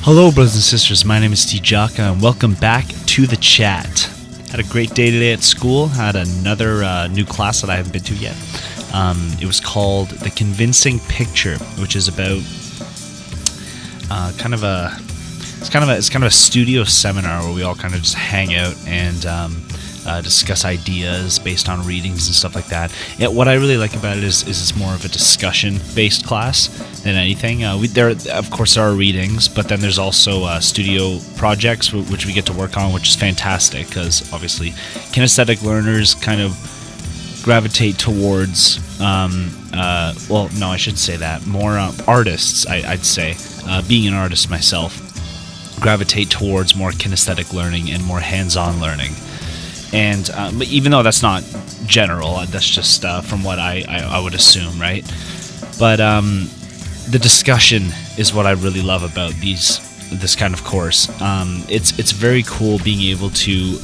Hello, brothers and sisters. My name is Jocka, and welcome back to the chat. Had a great day today at school. Had another new class that I haven't been to yet. It was called The Convincing Picture, which is about kind of a studio seminar where we all kind of just hang out and discuss ideas based on readings and stuff like that. What I really like about it is it's more of a discussion-based class than anything. There are readings, but then there's also studio projects which we get to work on, which is fantastic because obviously kinesthetic learners kind of gravitate towards I should say that more artists. I'd say being an artist myself, gravitate towards more kinesthetic learning and more hands-on learning. And but even though that's not general, that's just from what I would assume, right? But the discussion is what I really love about this kind of course. It's very cool being able to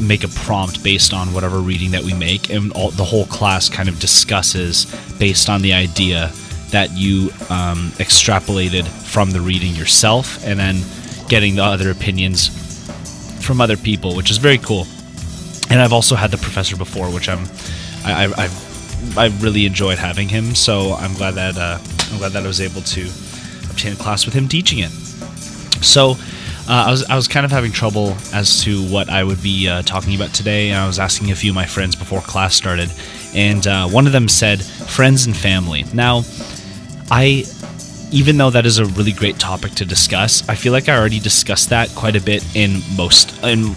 make a prompt based on whatever reading that we make, and the whole class kind of discusses based on the idea that you extrapolated from the reading yourself, and then getting the other opinions from other people, which is very cool. And I've also had the professor before, which I really enjoyed having him. So I'm glad that I was able to obtain a class with him teaching it. So I was kind of having trouble as to what I would be talking about today. And I was asking a few of my friends before class started, and one of them said friends and family. Now, even though that is a really great topic to discuss, I feel like I already discussed that quite a bit in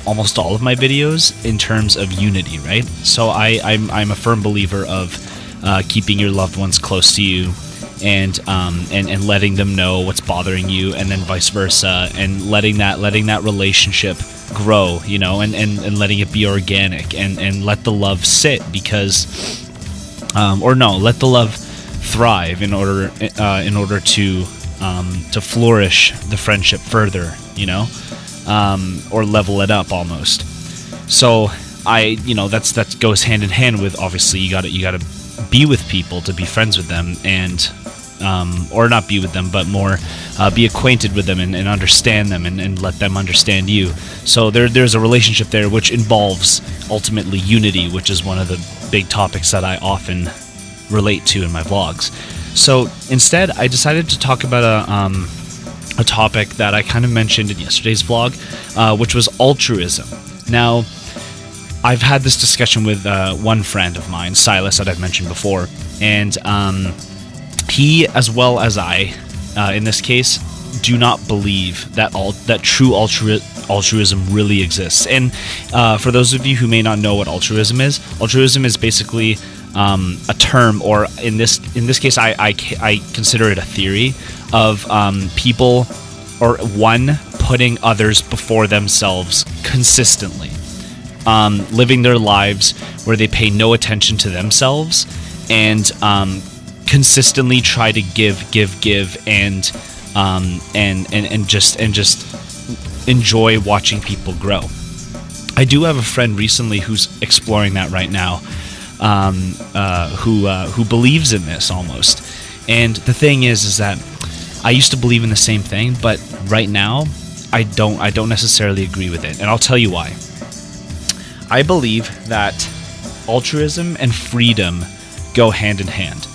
almost all of my videos in terms of unity, right? So I'm a firm believer of keeping your loved ones close to you and letting them know what's bothering you, and then vice versa, and letting that relationship grow, and letting it be organic, and let the love sit let the love thrive in order to flourish the friendship further, or level it up almost. So that goes hand in hand with, obviously you gotta be with people to be friends with them, and or not be with them, but more be acquainted with them and understand them and let them understand you. So there's a relationship there which involves ultimately unity, which is one of the big topics that I often relate to in my vlogs. So instead, I decided to talk about a topic that I kind of mentioned in yesterday's vlog, which was altruism. Now, I've had this discussion with one friend of mine, Silas, that I've mentioned before, and he, as well as I, in this case, do not believe that true altruism really exists. And for those of you who may not know what altruism is basically a term, or in this case, I consider it a theory of people, or one, putting others before themselves consistently, living their lives where they pay no attention to themselves, and consistently try to give, and just enjoy watching people grow. I do have a friend recently who's exploring that right now, who believes in this almost. And the thing is that I used to believe in the same thing, but right now I don't necessarily agree with it, and I'll tell you why. I believe that altruism and freedom go hand in hand.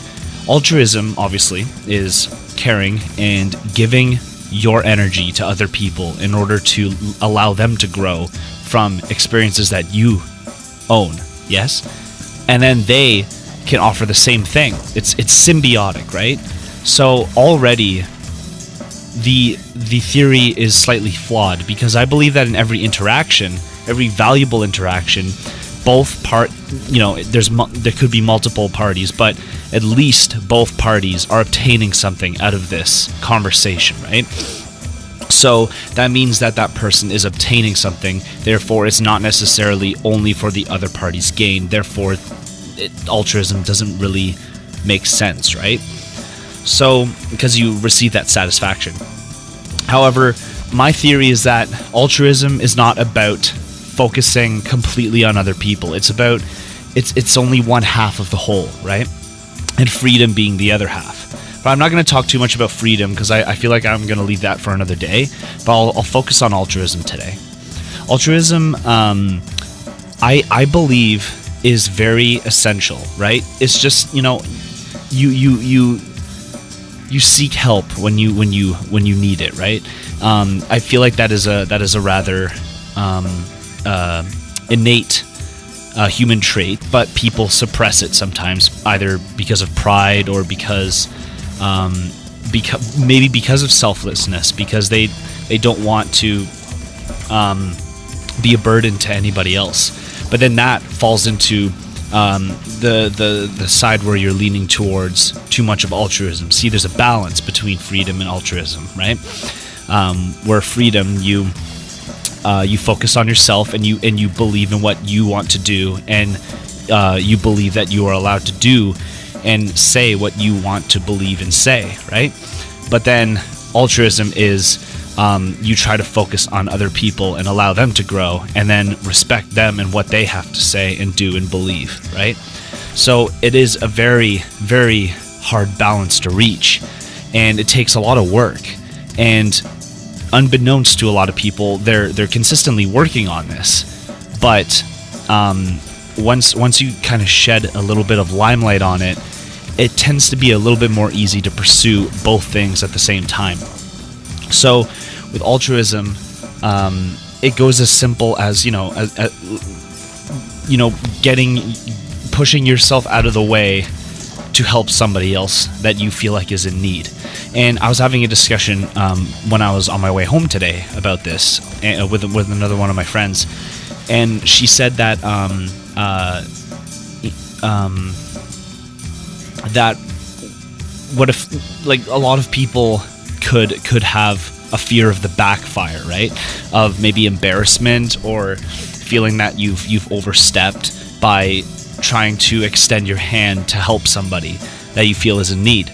Altruism, obviously, is caring and giving your energy to other people in order to allow them to grow from experiences that you own, yes? And then they can offer the same thing. It's symbiotic, right? So already the theory is slightly flawed, because I believe that in every interaction, every valuable interaction, there could be multiple parties, but at least both parties are obtaining something out of this conversation, right? So that means that person is obtaining something, therefore it's not necessarily only for the other party's gain, therefore altruism doesn't really make sense, right? So, because you receive that satisfaction. However, my theory is that altruism is not about focusing completely on other people. It's only one half of the whole, right? And freedom being the other half. But I'm not going to talk too much about freedom because I feel like I'm going to leave that for another day. But I'll focus on altruism today. Altruism, I believe, is very essential, right? It's just, you seek help when you need it, right? I feel like that is a rather innate human trait, but people suppress it sometimes, either because of pride or because of selflessness, because they don't want to be a burden to anybody else. But then that falls into the side where you're leaning towards too much of altruism. See, there's a balance between freedom and altruism, right? Where freedom, you focus on yourself and you believe in what you want to do, and you believe that you are allowed to do and say what you want to believe and say, right? But then altruism is you try to focus on other people and allow them to grow, and then respect them and what they have to say and do and believe, right? So it is a very, very hard balance to reach, and it takes a lot of work. And unbeknownst to a lot of people, they're consistently working on this. But once you kind of shed a little bit of limelight on it, it tends to be a little bit more easy to pursue both things at the same time. So with altruism, it goes as simple as pushing yourself out of the way to help somebody else that you feel like is in need. And I was having a discussion when I was on my way home today about this with another one of my friends, and she said that that what if, like, a lot of people could have a fear of the backfire, right? Of maybe embarrassment or feeling that you've overstepped by trying to extend your hand to help somebody that you feel is in need.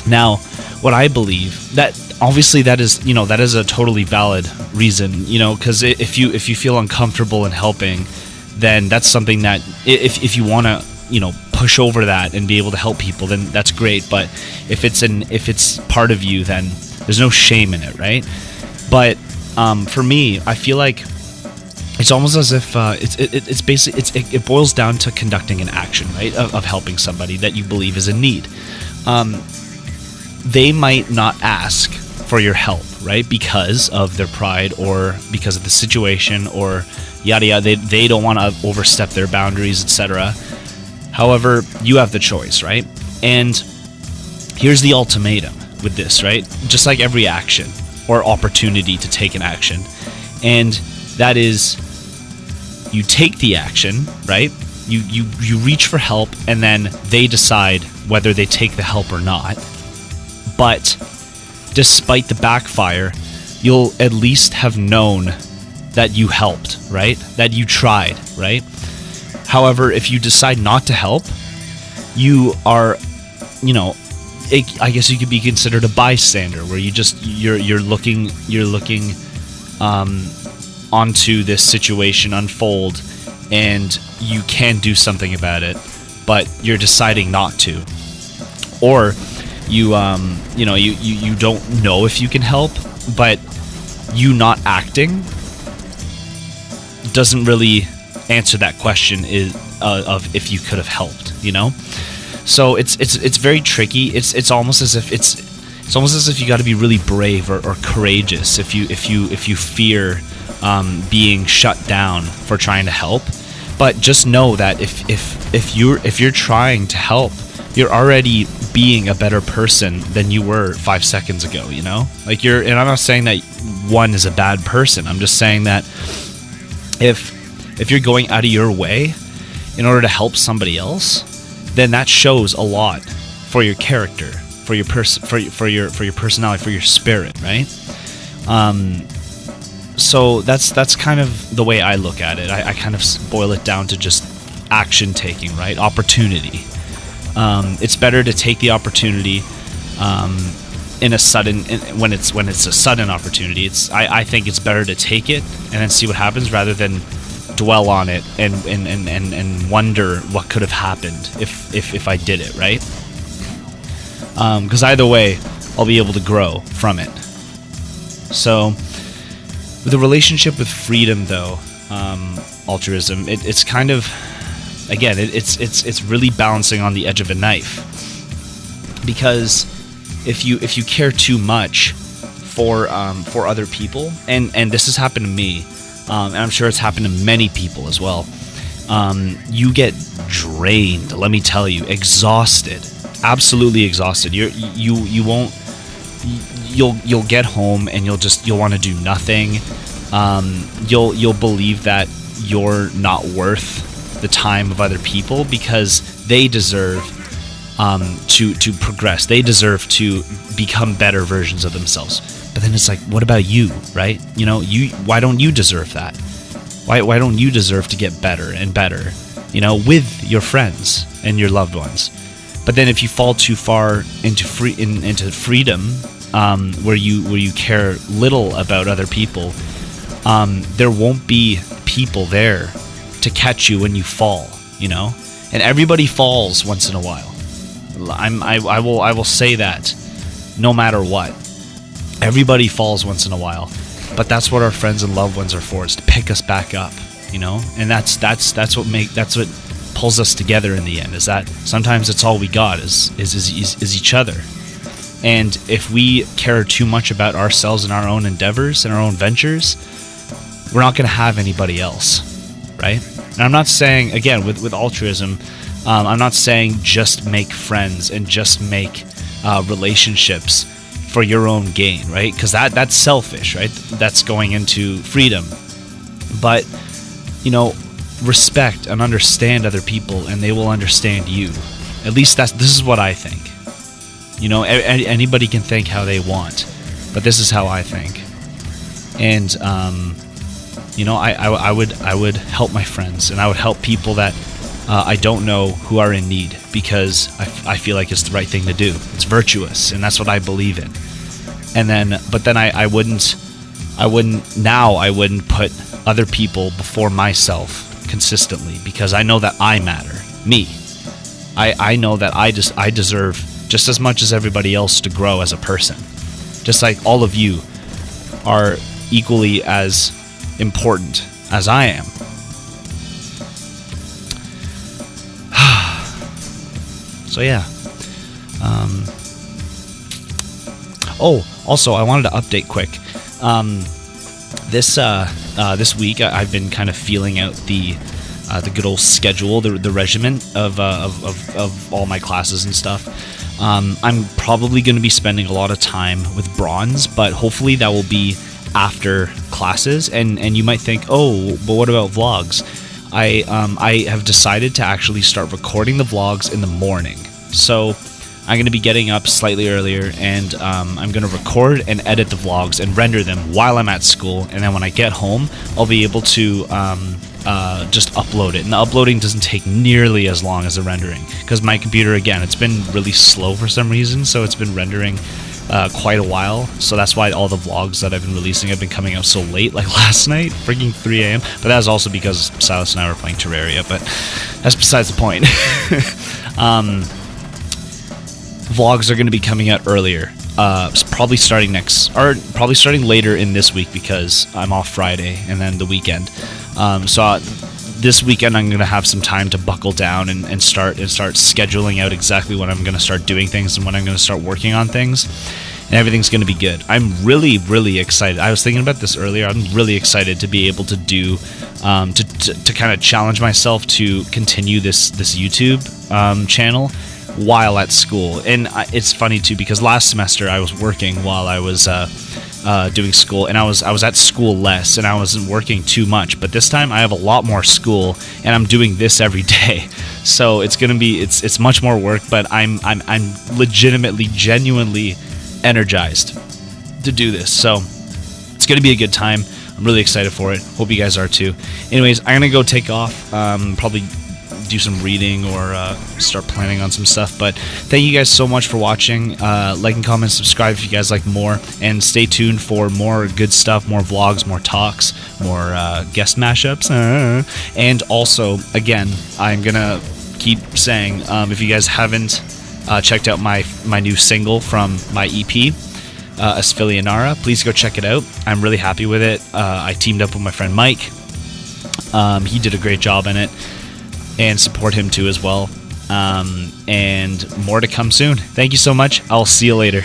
Now, what I believe, that obviously that is a totally valid reason, because if you feel uncomfortable in helping, then that's something that if you want to push over that and be able to help people, then that's great. But if it's part of you, then there's no shame in it, right? But for me, I feel like it's almost as if it's basically it boils down to conducting an action, right, of helping somebody that you believe is in need. They might not ask for your help, right, because of their pride or because of the situation or yada yada. They don't want to overstep their boundaries, etc. However, you have the choice, right? And here's the ultimatum with this, right? Just like every action or opportunity to take an action, and that is, you take the action, right? You reach for help, and then they decide whether they take the help or not. But despite the backfire, you'll at least have known that you helped, right? That you tried, right? However, if you decide not to help, you are, I guess you could be considered a bystander, where you're looking onto this situation unfold, and you can do something about it, but you're deciding not to. Or you don't know if you can help, but you not acting doesn't really answer that question of if you could have helped, So it's very tricky. It's almost as if you got to be really brave or courageous if you fear being shut down for trying to help. But just know that if you're trying to help, you're already being a better person than you were 5 seconds ago. Like and I'm not saying that one is a bad person. I'm just saying that if you're going out of your way in order to help somebody else, then that shows a lot for your character, for your personality, for your spirit, right? So that's kind of the way I look at it. I kind of boil it down to just action taking, right? Opportunity. It's better to take the opportunity when it's a sudden opportunity. I think it's better to take it and then see what happens rather than dwell on it and wonder what could have happened if I did it, right? because either way, I'll be able to grow from it. So, with the relationship with freedom, though, altruism, it's kind of, again, it's really balancing on the edge of a knife, because if you care too much for other people, and this has happened to me, and I'm sure it's happened to many people as well, you get drained. Let me tell you, exhausted, absolutely exhausted. You won't. You'll get home and you'll want to do nothing. You'll believe that you're not worth the time of other people because they deserve to progress. They deserve to become better versions of themselves. But then it's like, what about you, right? Why don't you deserve that? Why don't you deserve to get better and better, with your friends and your loved ones? But then if you fall too far into freedom, where you care little about other people, there won't be people there to catch you when you fall, And everybody falls once in a while. I will say that, no matter what, everybody falls once in a while. But that's what our friends and loved ones are for, is to pick us back up, And that's what pulls us together in the end, is that sometimes it's all we got is each other. And if we care too much about ourselves and our own endeavors and our own ventures, we're not going to have anybody else, right? And I'm not saying, again, with altruism, I'm not saying just make friends and just make relationships for your own gain, right? Because that's selfish, right? That's going into freedom. But, respect and understand other people, and they will understand you. At least this is what I think. Anybody can think how they want, but this is how I think. And I would help my friends, and I would help people that I don't know who are in need, because I feel like it's the right thing to do. It's virtuous, and that's what I believe in. But then I wouldn't put other people before myself consistently, because I know that I matter. Me. I know that I deserve just as much as everybody else to grow as a person. Just like all of you are equally as important as I am. So yeah. Also, I wanted to update quick. This week I've been kind of feeling out the good old schedule, the regimen of all my classes and stuff. I'm probably going to be spending a lot of time with bronze, but hopefully that will be after classes. And you might think, oh, but what about vlogs? I have decided to actually start recording the vlogs in the morning. So I'm going to be getting up slightly earlier, and I'm going to record and edit the vlogs and render them while I'm at school. And then when I get home, I'll be able to just upload it. And the uploading doesn't take nearly as long as the rendering, because my computer, again, it's been really slow for some reason, so it's been rendering quite a while. So that's why all the vlogs that I've been releasing have been coming out so late, like last night, freaking 3 a.m. But that was also because Silas and I were playing Terraria, but that's besides the point. Vlogs are going to be coming out earlier, probably starting later in this week, because I'm off Friday and then the weekend. So this weekend I'm going to have some time to buckle down and start scheduling out exactly when I'm going to start doing things and when I'm going to start working on things, and everything's going to be good. I'm really, really excited. I was thinking about this earlier. I'm really excited to be able to do to kind of challenge myself to continue this YouTube channel while at school. And it's funny too, because last semester I was working while I was doing school, and I was at school less, and I wasn't working too much. But this time I have a lot more school, and I'm doing this every day. So it's gonna be it's much more work, but I'm legitimately, genuinely energized to do this. So it's gonna be a good time. I'm really excited for it. Hope you guys are too. Anyways, I'm gonna go take off. Probably do some reading or start planning on some stuff. But thank you guys so much for watching. Like and comment, subscribe if you guys like more, and stay tuned for more good stuff, more vlogs, more talks, more guest mashups. And also, again, I'm gonna keep saying, if you guys haven't checked out my new single from my EP, Asfilianara. Please go check it out. I'm really happy with it. I teamed up with my friend Mike. He did a great job in it, and support him too as well. And more to come soon. Thank you so much. I'll see you later.